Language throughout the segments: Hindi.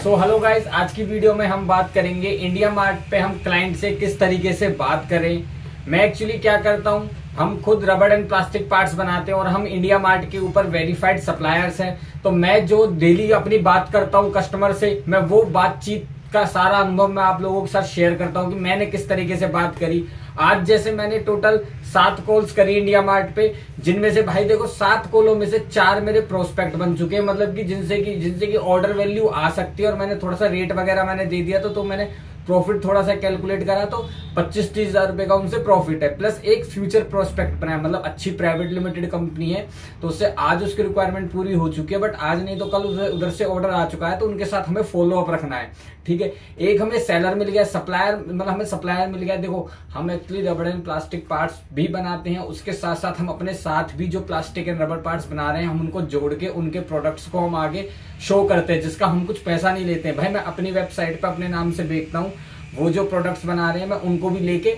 सो हेलो गाइस, आज की वीडियो में हम बात करेंगे इंडिया मार्ट पे हम क्लाइंट से किस तरीके से बात करें। मैं एक्चुअली क्या करता हूं, हम खुद रबड़ एंड प्लास्टिक पार्ट्स बनाते हैं और हम इंडिया मार्ट के ऊपर वेरीफाइड सप्लायर्स हैं। तो मैं जो डेली अपनी बात करता हूं कस्टमर से, मैं वो बातचीत का सारा अनुभव मैं आप लोगों के साथ शेयर करता हूं कि मैंने किस तरीके से बात करी। आज जैसे मैंने टोटल 7 कॉल्स करी इंडिया मार्ट पे, जिनमें से भाई देखो 7 कॉलों में से 4 मेरे प्रोस्पेक्ट बन चुके हैं, मतलब कि जिनसे की ऑर्डर वैल्यू आ सकती है। और मैंने थोड़ा सा रेट वगैरह मैंने दे दिया तो मैंने प्रॉफिट थोड़ा सा कैलकुलेट करा तो 25-30 हजार रुपए का उनसे प्रॉफिट है। प्लस एक फ्यूचर प्रोस्पेक्ट बनाया, मतलब अच्छी प्राइवेट लिमिटेड कंपनी है तो उससे आज उसकी रिक्वायरमेंट पूरी हो चुकी है, बट आज नहीं तो कल उधर से ऑर्डर आ चुका है तो उनके साथ हमें फॉलो अप रखना है। ठीक है, एक हमें सेलर मिल गया, सप्लायर मतलब हमें सप्लायर मिल गया। देखो हम एक्चुअली रबड़ एंड प्लास्टिक पार्ट्स भी बनाते हैं, उसके साथ साथ हम अपने साथ भी जो प्लास्टिक एंड रबड़ पार्ट्स बना रहे हैं हम उनको जोड़ के उनके प्रोडक्ट्स को हम आगे शो करते हैं, जिसका हम कुछ पैसा नहीं लेते हैं। भाई मैं अपनी वेबसाइट पर अपने नाम से बेचता हूँ, वो जो प्रोडक्ट्स बना रहे हैं मैं उनको भी लेके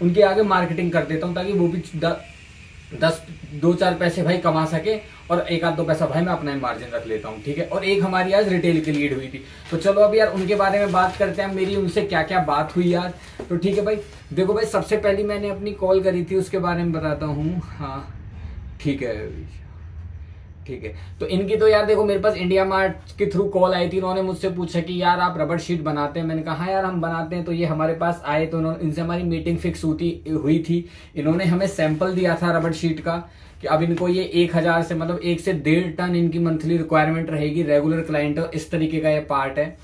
उनके आगे मार्केटिंग कर देता हूँ ताकि वो भी 2-4 पैसे भाई कमा सके और 1-2 पैसा भाई मैं अपना मार्जिन रख लेता हूँ। ठीक है, और एक हमारी आज रिटेल की लीड हुई थी। तो चलो अब यार उनके बारे में बात करते हैं, मेरी उनसे क्या क्या बात हुई यार। तो ठीक है भाई, देखो भाई सबसे पहली मैंने अपनी कॉल करी थी उसके बारे में बताता हूँ। हाँ ठीक है, तो इनकी तो यार देखो मेरे पास इंडिया मार्ट के थ्रू कॉल आई थी। इन्होंने मुझसे पूछा कि यार आप रबड़ शीट बनाते हैं। मैंने कहा हाँ यार हम बनाते हैं। तो ये हमारे पास आए तो इनसे हमारी मीटिंग फिक्स हुई थी। इन्होंने हमें सैंपल दिया था रबड़ शीट का कि अब इनको ये 1000 से मतलब 1 से 1.5 टन इनकी मंथली रिक्वायरमेंट रहेगी। रेगुलर क्लाइंट इस तरीके का ये पार्ट है।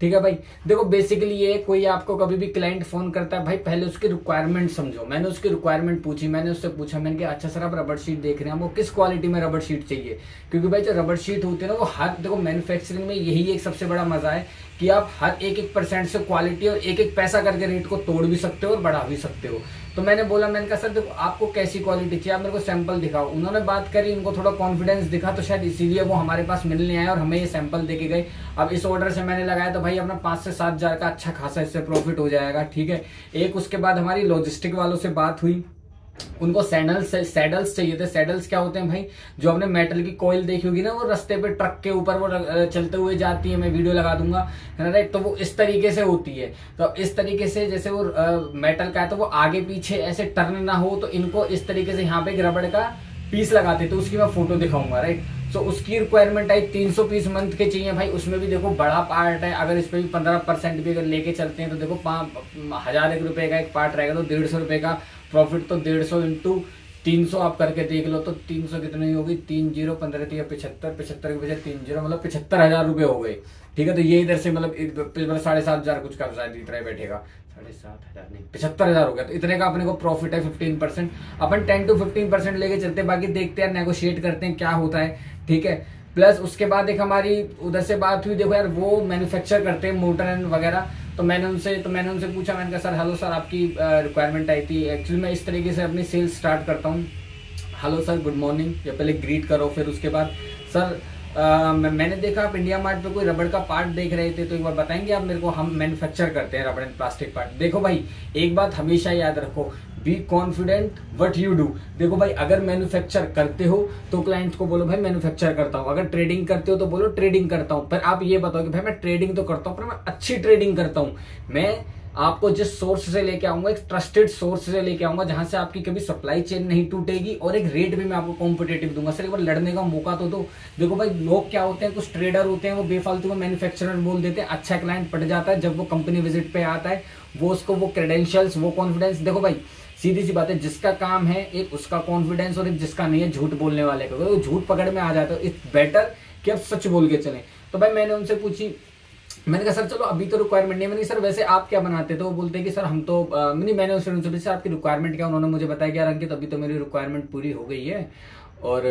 ठीक है भाई, देखो बेसिकली ये कोई आपको कभी भी क्लाइंट फोन करता है भाई पहले उसकी रिक्वायरमेंट समझो। मैंने उसकी रिक्वायरमेंट पूछी, मैंने उससे पूछा, मैंने कहा अच्छा सर आप रबड़ शीट देख रहे हैं, वो किस क्वालिटी में रबड़ शीट चाहिए। क्योंकि भाई जो रबड़ शीट होती है ना वो हर देखो मैन्युफैक्चरिंग में यही एक सबसे बड़ा मजा है कि आप हर 1% से क्वालिटी और 1 पैसा करके रेट को तोड़ भी सकते हो और बढ़ा भी सकते हो। तो मैंने बोला, मैंने कहा सर देखो आपको कैसी क्वालिटी चाहिए, आप मेरे को सैंपल दिखाओ। उन्होंने बात करी, उनको थोड़ा कॉन्फिडेंस दिखा तो शायद इसीलिए वो हमारे पास मिलने आए और हमें ये सैंपल देके गए। अब इस ऑर्डर से मैंने लगाया तो भाई अपना 5 से 7 हजार का अच्छा खासा इससे प्रॉफिट हो जाएगा। ठीक है, एक उसके बाद हमारी लॉजिस्टिक वालों से बात हुई, उनको सैडल्स चाहिए थे। सैडल्स क्या होते हैं भाई, जो आपने मेटल की कोयल देखी होगी ना, वो रास्ते पे ट्रक के ऊपर वो चलते हुए जाती है, मैं वीडियो लगा दूंगा है ना राइट। तो वो इस तरीके से होती है। तो इस तरीके से जैसे वो मेटल का है तो वो आगे पीछे ऐसे टर्न ना हो, तो इनको इस तरीके से यहाँ पे एक रबड़ का पीस लगाते, तो उसकी मैं फोटो दिखाऊंगा राइट। तो उसकी रिक्वायरमेंट आई 300 पीस मंथ के चाहिए भाई। उसमें भी देखो बड़ा पार्ट है, अगर इस पे भी 15% भी अगर लेके चलते हैं तो देखो 1001 रुपए का एक पार्ट रहेगा तो 150 रुपए का प्रॉफिट। तो 150 इंटू 300 आप करके देख लो तो 300 कितनी होगी, 30 15 75 के बजाय 30 मतलब 75,000 रुपए हो गए। ठीक है, तो ये इधर से मतलब 7,500 कुछ का शायद इतना ही बैठेगा, 7,500 नहीं 75,000 हो गया। तो इतने का अपने को प्रॉफिट है 15%। अपन 10 to 15% लेके चलते हैं, बाकी देखते हैं नेगोशिएट करते हैं क्या होता है। ठीक है, प्लस उसके बाद एक हमारी उधर से बात हुई, देखो यार वो मैन्युफैक्चर करते हैं मोटर एंड वगैरह। तो मैंने उनसे पूछा, मैंने कहा सर हेलो सर आपकी रिक्वायरमेंट आई थी। एक्चुअली मैं इस तरीके से अपनी सेल्स स्टार्ट करता हूँ, हेलो सर गुड मॉर्निंग, या पहले ग्रीट करो, फिर उसके बाद सर मैंने देखा आप इंडिया मार्ट पे कोई रबड़ का पार्ट देख रहे थे, तो एक बार बताएंगे आप मेरे को, हम मैन्युफैक्चर करते हैं रबड़ एंड प्लास्टिक पार्ट। देखो भाई एक बात हमेशा याद रखो, be confident what you do. देखो भाई अगर मैन्युफैक्चर करते हो तो क्लाइंट को बोलो भाई मैन्युफैक्चर करता हूँ, अगर ट्रेडिंग करते हो तो बोलो ट्रेडिंग करता हूँ। पर आप ये बताओ कि भाई मैं ट्रेडिंग तो करता हूँ पर मैं अच्छी ट्रेडिंग करता हूँ। मैं आपको जिस सोर्स से लेके आऊंगा, एक ट्रस्टेड सोर्स से लेके आऊंगा जहां से आपकी कभी सप्लाई चेन नहीं टूटेगी, और एक रेट भी मैं आपको कॉम्पिटेटिव दूंगा। सर एक बार लड़ने का मौका तो दो। देखो भाई लोग क्या होते हैं, कुछ ट्रेडर होते हैं वो बेफालतू में मैन्युफैक्चरर बोल देते हैं, अच्छा क्लाइंट पट जाता है, जब वो कंपनी विजिट पे आता है वो उसको वो क्रेडेंशियल्स वो कॉन्फिडेंस। देखो भाई सीधी सी बात है, जिसका काम है एक उसका कॉन्फिडेंस और एक जिसका नहीं है झूठ बोलने वाले का, तो झूठ पकड़ में आ जाता है। इट्स बेटर कि आप सच बोल के चलें। तो भाई मैंने उनसे पूछी, मैंने कहा सर चलो अभी तो रिक्वायरमेंट नहीं है। मैंने सर वैसे आप क्या बनाते, तो वो बोलते हैं कि सर हम तो नहीं। मैंने उनसे पूछा आपकी रिक्वायरमेंट क्या, उन्होंने मुझे बताया कि यार अंकित अभी तो मेरी रिक्वायरमेंट पूरी हो गई है और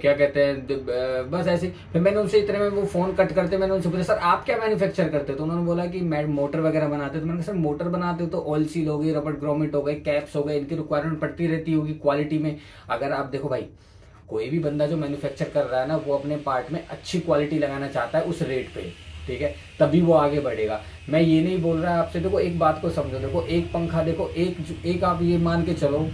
क्या कहते हैं बस ऐसे। फिर मैंने उनसे इतने में वो फोन कट करते मैंने उनसे पूछा सर आप क्या मैन्युफैक्चर करते हो, तो उन्होंने बोला कि मैं मोटर वगैरह बनाते हो। तो मैंने कहा सर मोटर बनाते हो तो ऑयल सील हो गई, रबड़ ग्रोमेट हो गए, कैप्स हो गए, इनकी रिक्वायरमेंट पड़ती रहती होगी क्वालिटी में। अगर आप देखो भाई कोई भी बंदा जो मैन्युफैक्चर कर रहा है ना वो अपने पार्ट में अच्छी क्वालिटी लगाना चाहता है उस रेट पे, ठीक है, तभी वो आगे बढ़ेगा। मैं ये नहीं बोल रहा आपसे, देखो एक बात को समझो, देखो एक पंखा देखो एक आप ये मान के चलो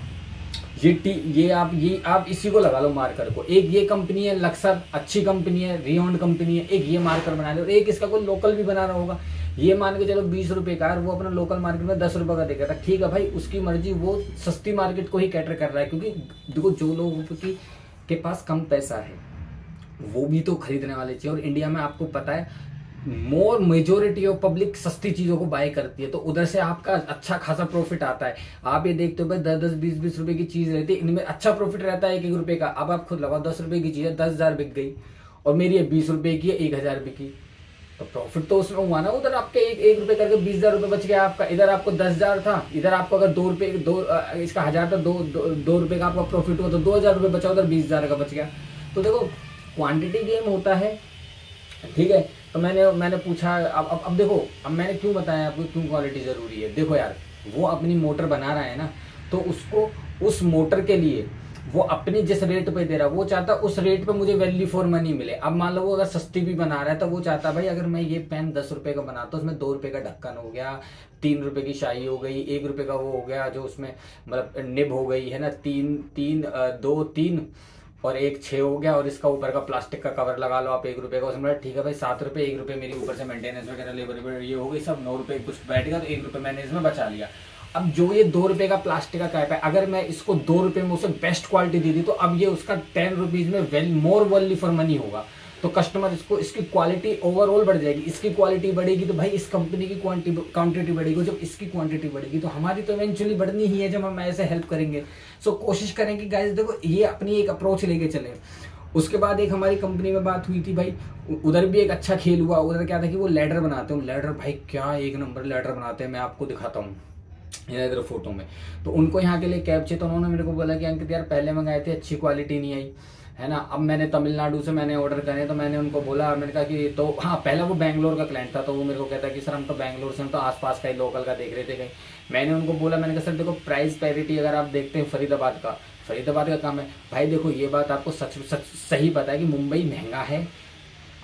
ये आप इसी को लगा लो मार्कर को। एक ये कंपनी है लक्सर, अच्छी कंपनी है, रियोन्ड कंपनी है, एक ये मार्कर बना लो, और एक इसका कोई लोकल भी बना रहा होगा। ये मान के चलो 20 रुपए का, वो अपना लोकल मार्केट में 10 रुपए का देगा था, ठीक है भाई, उसकी मर्जी, वो सस्ती मार्केट को ही कैटर कर रहा है। क्योंकि देखो जो लोगों के पास कम पैसा है वो भी तो खरीदने वाले चाहिए, और इंडिया में आपको पता है मेजोरिटी ऑफ पब्लिक सस्ती चीजों को बाय करती है, तो उधर से आपका अच्छा खासा प्रॉफिट आता है। आप ये देखते हो भाई 10-10, 20-20 रुपए की चीज रहती है, इनमें अच्छा प्रॉफिट रहता है 1-1 रुपए का। अब आप खुद लगाओ 10 रुपए की चीज है, 10,000 बिक गई, और मेरी है 20 रुपए की है, 1,000 बिकी, तो प्रॉफिट तो उसमें हुआ ना। उधर आपके 1 रुपए करके 20,000 रुपए बच गया आपका। इधर आपको 10,000 था, इधर आपको अगर 2 रुपए इसका 1,000 था, 2 रुपए का आपका प्रॉफिट हुआ, तो 2,000 रुपए बचा, उधर 20,000 का बच गया। तो देखो क्वांटिटी गेम होता है, ठीक है। तो मैंने पूछा, अब देखो, अब मैंने क्यों बताया आपको क्यों क्वालिटी जरूरी है। देखो यार, वो अपनी मोटर बना रहा है ना, तो उसको उस मोटर के लिए वो अपनी जिस रेट पे दे रहा है, वो चाहता उस रेट पे मुझे वैल्यू फॉर मनी मिले। अब मान लो वो अगर सस्ती भी बना रहा है, तो वो चाहता भाई अगर मैं ये पेन 10 रुपए का बनाता हूँ, उसमें 2 रुपए का ढक्कन हो गया, 3 रुपए की शाई हो गई, 1 रुपए का वो हो गया जो उसमें मतलब निब हो गई है ना, 2 3 और 1 6 हो गया, और इसका ऊपर का प्लास्टिक का कवर लगा लो आप 1 रुपए का, उसमें ठीक है भाई 7 रुपए, 1 रुपए मेरी ऊपर से मेंटेनेंस वगैरह लेबर ये हो गई, सब 9 रुपए कुछ बैठेगा, तो 1 रुपए मैंने इसमें बचा लिया। अब जो ये 2 रुपए का प्लास्टिक का कैप है, अगर मैं इसको 2 रुपए में उसे बेस्ट क्वालिटी दे दी, तो अब ये उसका 10 रुपीज में मोर वैल्यू फॉर मनी होगा। तो कस्टमर इसकी क्वालिटी ओवरऑल बढ़ जाएगी, इसकी क्वालिटी बढ़ेगी तो भाई इस कंपनी की क्वांटिटी बढ़ेगी, जब इसकी क्वांटिटी बढ़ेगी तो हमारी तो इवेंचुअली बढ़नी ही है, जब हम ऐसे हेल्प करेंगे। सो कोशिश करेंगे गाइस, देखो ये अपनी एक अप्रोच लेके चले। उसके बाद एक हमारी कंपनी में बात हुई थी भाई, उधर भी एक अच्छा खेल हुआ। उधर क्या था कि वो लैडर बनाते हैं, लैडर भाई क्या 1 नंबर लैडर बनाते हैं, मैं आपको दिखाता हूँ इधर फोटो में। तो उनको यहाँ के लिए कैब चाहिए, तो उन्होंने मेरे को बोला कि अंकित यार पहले मंगाए थे, अच्छी क्वालिटी नहीं आई है ना, अब मैंने तमिलनाडु से मैंने ऑर्डर करे, तो मैंने उनको बोला, मैंने कहा कि तो हाँ, पहला वो बैंगलोर का क्लाइंट था, तो वो मेरे को कहता कि सर हम तो बैंगलोर से, हम तो आसपास का ही लोकल का देख रहे थे कहीं। मैंने उनको बोला, मैंने कहा सर देखो प्राइस पैरिटी अगर आप देखते हैं फरीदाबाद का काम है भाई, देखो ये बात आपको सच सही पता है कि मुंबई महंगा है,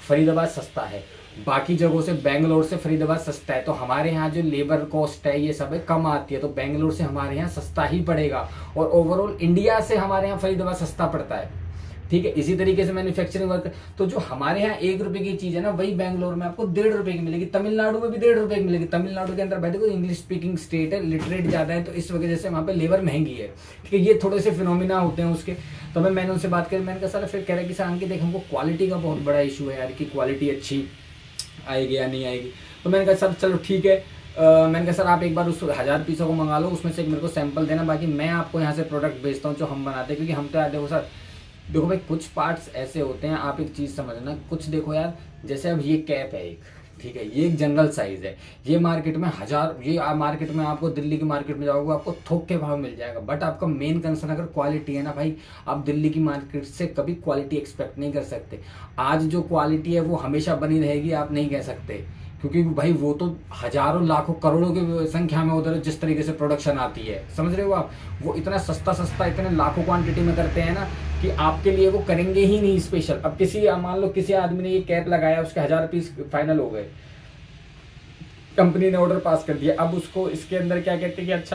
फरीदाबाद सस्ता है, बाकी जगहों से बेंगलोर से फरीदाबाद सस्ता है। तो हमारे यहाँ जो लेबर कॉस्ट है ये सब है कम आती है, तो बेंगलोर से हमारे यहाँ सस्ता ही पड़ेगा, और ओवरऑल इंडिया से हमारे यहाँ फरीदाबाद सस्ता पड़ता है, ठीक है। इसी तरीके से मैन्युफैक्चरिंग वर्क, तो जो हमारे यहाँ 1 रुपए की चीज है ना, वही बेंगलोर में आपको 1.5 रुपए की मिलेगी, तमिलनाडु में भी 1.5 रुपए की मिलेगी। तमिलनाडु के अंदर भाई देखो इंग्लिश स्पीकिंग स्टेट है, लिटरेट ज्यादा है, तो इस वजह से वहाँ पे लेबर महंगी है, ठीक है। ये थोड़े से फिनोमिना होते हैं उसके। तो मैंने उनसे बात करी, मैंने कहा सर, फिर कह रहे कि सर अंकित देख हमको क्वालिटी का बहुत बड़ा इशू है यार, कि क्वालिटी अच्छी आएगी या नहीं आएगी। तो मैंने कहा सर चलो ठीक है, मैंने कहा सर आप एक बार उस 1000 पीसों को मंगा लो, उसमें से एक मेरे को सैंपल देना, बाकी मैं आपको यहाँ से प्रोडक्ट भेजता हूँ जो हम बनाते हैं। क्योंकि हम तो यार देखो सर, देखो भाई कुछ पार्ट्स ऐसे होते हैं, आप एक चीज समझना, कुछ देखो यार, जैसे अब ये कैप है एक, ठीक है, ये एक जनरल साइज है, ये मार्केट में मार्केट में आपको दिल्ली की मार्केट में जाओगे आपको थोक के भाव मिल जाएगा। बट आपका मेन कंसर्न अगर क्वालिटी है ना भाई, आप दिल्ली की मार्केट से कभी क्वालिटी एक्सपेक्ट नहीं कर सकते। आज जो क्वालिटी है वो हमेशा बनी रहेगी आप नहीं कह सकते, क्योंकि भाई वो तो हजारों लाखों करोड़ों की संख्या में उधर जिस तरीके से प्रोडक्शन आती है, समझ रहे हो आप, वो इतना सस्ता इतने लाखों क्वांटिटी में करते हैं ना कि आपके लिए वो करेंगे ही नहीं स्पेशल। अब मान लो किसी आदमी ने ये कैप लगाया, उसके 1000 पीस फाइनल हो गए, कंपनी ने ऑर्डर पास कर दिया, अब उसको इसके अंदर क्या कहते हैं कि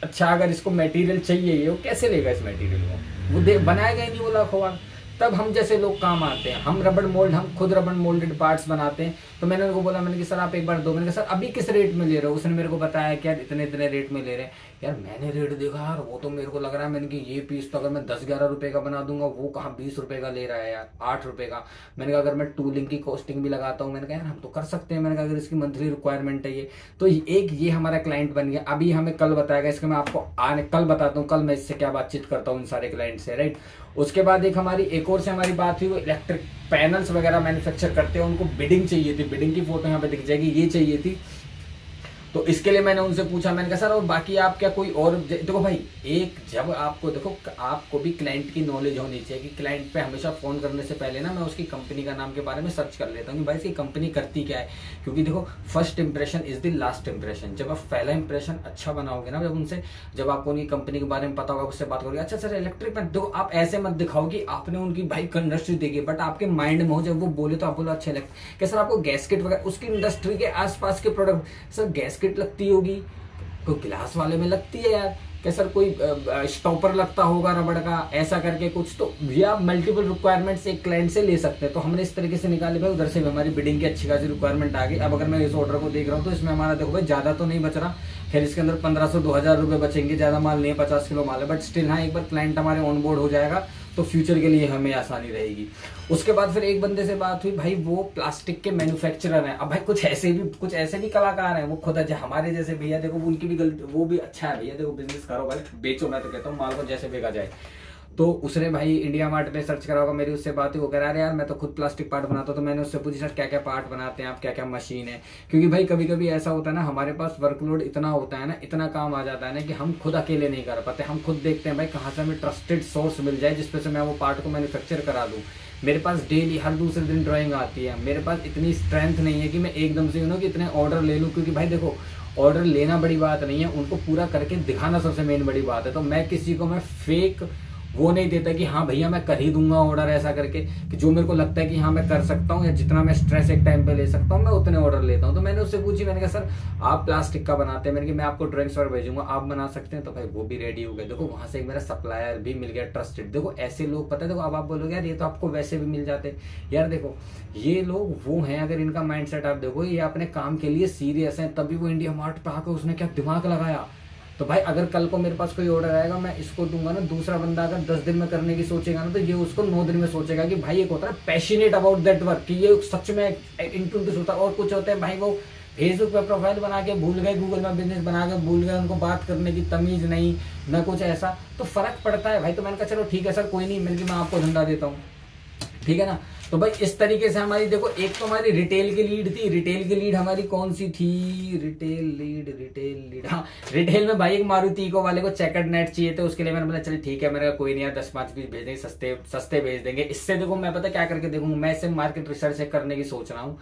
अच्छा अगर इसको मटेरियल चाहिए, ये वो कैसे लेगा इस मटेरियल को, वो बनाएगा ही नहीं वो लाखों बार। तब हम जैसे लोग काम आते हैं, हम खुद रबड़ मोल्डेड पार्ट्स बनाते हैं। तो मैंने उनको बोला, मैंने कि सर आप एक बार दो, मैंने कहा सर अभी किस रेट में ले रहे हो, उसने मेरे को बताया कि यार इतने रेट में ले रहे हैं। यार मैंने रेट देखा यार, वो तो मेरे को लग रहा है, मैंने कि ये पीस तो अगर मैं 10-11 रुपए का बना दूंगा, वो कहाँ 20 रुपए का ले रहा है यार, 8 रुपए का। मैंने कहा अगर मैं टूलिंग की कॉस्टिंग भी लगाता हूँ, मैंने कहा यार हम तो कर सकते हैं, मैंने कहा अगर इसकी मंथली रिक्वायरमेंट है ये, तो एक ये हमारा क्लाइंट बन गया। अभी हमें कल बताएगा, इसका मैं आपको कल बताता हूँ, कल मैं इससे क्या बातचीत करता हूँ इन सारे क्लाइंट से, राइट। उसके बाद एक और से हमारी बात हुई, वो इलेक्ट्रिक पैनल्स वगैरह मैन्युफैक्चर करते हैं, उनको बिडिंग चाहिए थी, बिडिंग की फोटो यहाँ पे दिख जाएगी, ये चाहिए थी। तो इसके लिए मैंने उनसे पूछा, मैंने कहा सर और बाकी आप क्या कोई और, देखो भाई एक जब आपको देखो आपको भी क्लाइंट की नॉलेज होनी चाहिए कि क्लाइंट पे हमेशा फोन करने से पहले ना मैं उसकी कंपनी का नाम के बारे में सर्च कर लेता हूँ कि भाई इसकी कंपनी करती क्या है। क्योंकि देखो first impression is the last impression. जब आप पहला इंप्रेशन अच्छा बनाओगे ना, जब आपको उनकी कंपनी के बारे में पता होगा, उससे बात करोगे, अच्छा सर इलेक्ट्रिक में, देखो आप ऐसे मत दिखाओ कि आपने उनकी भाई इंडस्ट्री देखी, बट आपके माइंड में हो, जब वो बोले तो आप बोलो अच्छा इलेक्ट्रिक, क्या सर आपको गैसकेट वगैरह उसकी इंडस्ट्री के आसपास के प्रोडक्ट, सर गैसकेट लगती होगी, कोई गिलास वाले में लगती है यार, क्या सर कोई स्टॉपर लगता होगा रबड़ का, ऐसा करके कुछ, तो ये आप मल्टीपल रिक्वायरमेंट्स एक क्लाइंट से ले सकते हैं। तो हमने इस तरीके से निकाले भाई, उधर से भी हमारी बिडिंग की अच्छी खासी रिक्वायरमेंट आ गई। अब अगर मैं इस ऑर्डर को देख रहा हूँ तो इसमें हमारा देखो भाई ज्यादा तो नहीं बच रहा, खैर इसके अंदर 1500-2000 रुपए बचेंगे, ज्यादा माल नहीं है, 50 किलो माल है, बट स्टिल हाँ एक बार क्लाइंट हमारे ऑन बोर्ड हो जाएगा तो फ्यूचर के लिए हमें आसानी रहेगी। उसके बाद फिर एक बंदे से बात हुई भाई, वो प्लास्टिक के मैन्युफैक्चरर हैं। अब भाई कुछ ऐसे भी कलाकार हैं, वो खुद हमारे जैसे भैया देखो, उनकी भी गलती, वो भी अच्छा है भैया देखो, बिजनेस करो भाई, बेचो, मैं तो कहता हूँ माल को जैसे बेचा जाए। तो उसने भाई इंडिया मार्ट पे सर्च करा होगा, मेरी उससे बात हुई, वो कह रहा है यार मैं तो खुद प्लास्टिक पार्ट बनाता हूँ। तो मैंने उससे पूछी सर क्या क्या पार्ट बनाते हैं आप, क्या क्या मशीन है, क्योंकि भाई कभी कभी ऐसा होता है ना, हमारे पास वर्कलोड इतना होता है ना, इतना काम आ जाता है ना कि हम खुद अकेले नहीं कर पाते। हम खुद देखते हैं भाई कहाँ से हमें ट्रस्टेड सोर्स मिल जाए जिसपे से मैं वो पार्ट को मैन्युफैक्चर करा दूँ। मेरे पास डेली हर दूसरे दिन ड्राइंग आती है, मेरे पास इतनी स्ट्रेंथ नहीं है कि मैं एकदम से कि इतने ऑर्डर ले लूँ, क्योंकि भाई देखो ऑर्डर लेना बड़ी बात नहीं है, उनको पूरा करके दिखाना सबसे मेन बड़ी बात है। तो मैं किसी को मैं फेक वो नहीं देता कि हाँ भैया मैं कर ही दूंगा ऑर्डर, ऐसा करके कि जो मेरे को लगता है कि हाँ मैं कर सकता हूँ या जितना मैं स्ट्रेस एक टाइम पे ले सकता हूँ मैं उतने ऑर्डर लेता हूँ। तो मैंने उससे पूछी, मैंने कहा सर आप प्लास्टिक का बनाते हैं, मैंने कहा मैं आपको ड्राइंग्स पर भेजूंगा, आप बना सकते हैं। तो भाई वो भी रेडी हो गए, देखो वहां से एक मेरा सप्लायर भी मिल गया ट्रस्टेड। देखो ऐसे लोग पता है, देखो अब आप बोलोगे यार ये तो आपको वैसे भी मिल जाते, यार देखो ये लोग वो हैं, अगर इनका माइंडसेट आप देखो, ये अपने काम के लिए सीरियस है, तभी वो इंडिया मार्ट पे आकर उसने क्या दिमाग लगाया। तो भाई अगर कल को मेरे पास कोई ऑर्डर आएगा, मैं इसको दूंगा ना, दूसरा बंदा अगर 10 दिन में करने की सोचेगा ना, तो ये उसको 9 दिन में सोचेगा कि भाई एक होता है पैशनेट अबाउट दैट वर्क, कि ये सच में इंटू होता है। और कुछ होते हैं भाई वो फेसबुक पे प्रोफाइल बना के भूल गए, गूगल में बिजनेस बना के भूल गए, उनको बात करने की तमीज नहीं ना कुछ ऐसा, तो फर्क पड़ता है भाई। तो मैंने कहा चलो ठीक है सर कोई नहीं, मैं आपको धंधा देता हूँ, ठीक है ना। तो भाई इस तरीके से हमारी देखो, एक तो हमारी रिटेल की लीड थी। रिटेल की लीड हमारी कौन सी थी, रिटेल लीड हाँ, रिटेल में भाई एक मारुति इको वाले को चेकर्ड नेट चाहिए थे, उसके लिए मैंने बोला चल ठीक है, मैंने कहा कोई नहीं यार 10-5 पीस भेज देंगे, सस्ते भेज देंगे। इससे देखो मैं पता क्या करके देखूंगा, मैं इससे मार्केट रिसर्च करने की सोच रहा हूँ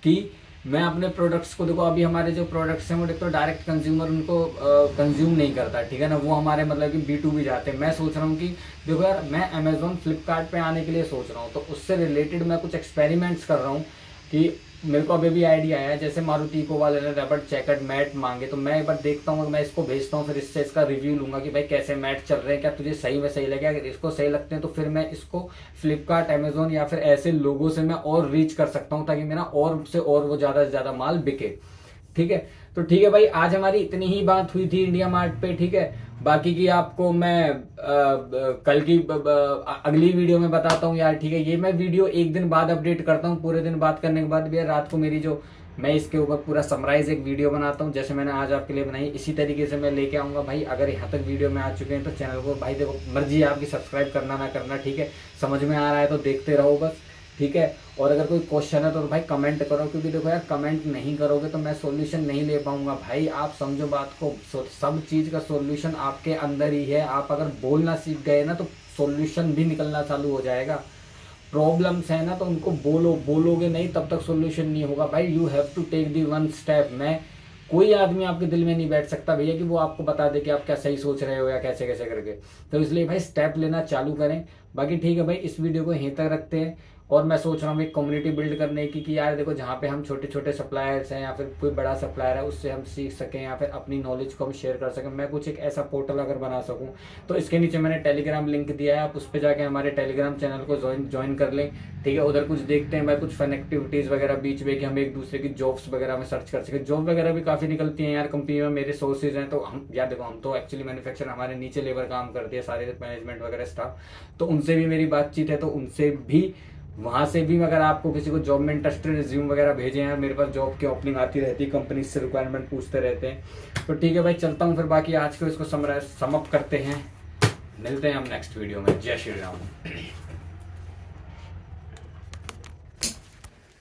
कि मैं अपने प्रोडक्ट्स को देखो, अभी हमारे जो प्रोडक्ट्स हैं वो देखो डायरेक्ट कंज्यूमर उनको कंज्यूम नहीं करता, ठीक है ना, वो हमारे मतलब कि B2B जाते हैं। मैं सोच रहा हूँ कि देखो यार मैं अमेजोन फ्लिपकार्ट पे आने के लिए सोच रहा हूँ, तो उससे रिलेटेड मैं कुछ एक्सपेरिमेंट्स कर रहा हूँ कि मेरे को अभी भी आइडिया आया, जैसे मारुति इको वाले ने रबड़ चेकर्ड मैट मांगे, तो मैं एक बार देखता हूँ, मैं इसको भेजता हूँ, फिर इससे इसका रिव्यू लूंगा कि भाई कैसे मैट चल रहे हैं, क्या तुझे सही में सही लगे, अगर इसको सही लगते हैं तो फिर मैं इसको फ्लिपकार्ट अमेजोन या फिर ऐसे लोगों से मैं और रीच कर सकता हूँ, ताकि मेरा और से और वो ज्यादा से ज्यादा माल बिके, ठीक है। तो ठीक है भाई, आज हमारी इतनी ही बात हुई थी इंडिया मार्ट पे, ठीक है। बाकी की आपको मैं कल की अगली वीडियो में बताता हूँ यार, ठीक है। ये मैं वीडियो एक दिन बाद अपडेट करता हूँ, पूरे दिन बात करने के बाद भी रात को मेरी जो मैं इसके ऊपर पूरा समराइज एक वीडियो बनाता हूँ, जैसे मैंने आज आपके लिए बनाई, इसी तरीके से मैं लेके आऊंगा भाई। अगर यहाँ तक वीडियो में आ चुके हैं तो चैनल को भाई देखो मर्जी है आपकी सब्सक्राइब करना ना करना, ठीक है। समझ में आ रहा है तो देखते रहो बस, ठीक है। और अगर कोई क्वेश्चन है तो भाई कमेंट करो, क्योंकि देखो यार कमेंट नहीं करोगे तो मैं सॉल्यूशन नहीं ले पाऊंगा भाई। आप समझो बात को, सब चीज का सॉल्यूशन आपके अंदर ही है। आप अगर बोलना सीख गए ना तो सॉल्यूशन भी निकलना चालू हो जाएगा। प्रॉब्लम्स है ना तो उनको बोलोगे नहीं तब तक सॉल्यूशन नहीं होगा भाई। You have to take the one step. मैं कोई आदमी आपके दिल में नहीं बैठ सकता भैया कि वो आपको बता दे कि आप क्या सही सोच रहे हो या कैसे कैसे करके। तो इसलिए भाई स्टेप लेना चालू करें। बाकी ठीक है भाई, इस वीडियो को यहीं तक रखते हैं। और मैं सोच रहा हूँ एक कम्युनिटी बिल्ड करने की कि यार देखो जहाँ पे हम छोटे छोटे सप्लायर्स हैं या फिर कोई बड़ा सप्लायर है उससे हम सीख सकें या फिर अपनी नॉलेज को हम शेयर कर सकें। मैं कुछ एक ऐसा पोर्टल अगर बना सकूँ तो इसके नीचे मैंने टेलीग्राम लिंक दिया है, आप उस पर जाके हमारे टेलीग्राम चैनल को ज्वाइन कर लें, ठीक है। उधर कुछ देखते हैं भाई, कुछ फन एक्टिविटीज वगैरह बीच में कि हम एक दूसरे की जॉब्स वगैरह में सर्च कर सकें। जॉब वगैरह भी काफी निकलती हैं यार कंपनी में, मेरे सोर्सेज हैं। तो हम यार देखो हम तो एक्चुअली मैन्युफैक्चर, हमारे नीचे लेबर काम करती है सारे मैनेजमेंट वगैरह स्टाफ, तो उनसे भी मेरी बातचीत है। तो उनसे भी वहां से भी अगर आपको किसी को जॉब में इंटरेस्टेड रिज्यूम वगैरह भेजे हैं, मेरे पास जॉब की ओपनिंग आती रहती है, कंपनी से रिक्वायरमेंट पूछते रहते हैं। तो ठीक है भाई, चलता हूँ फिर। बाकी आज को इसको समअप करते हैं, मिलते हैं हम नेक्स्ट वीडियो में। जय श्री राम।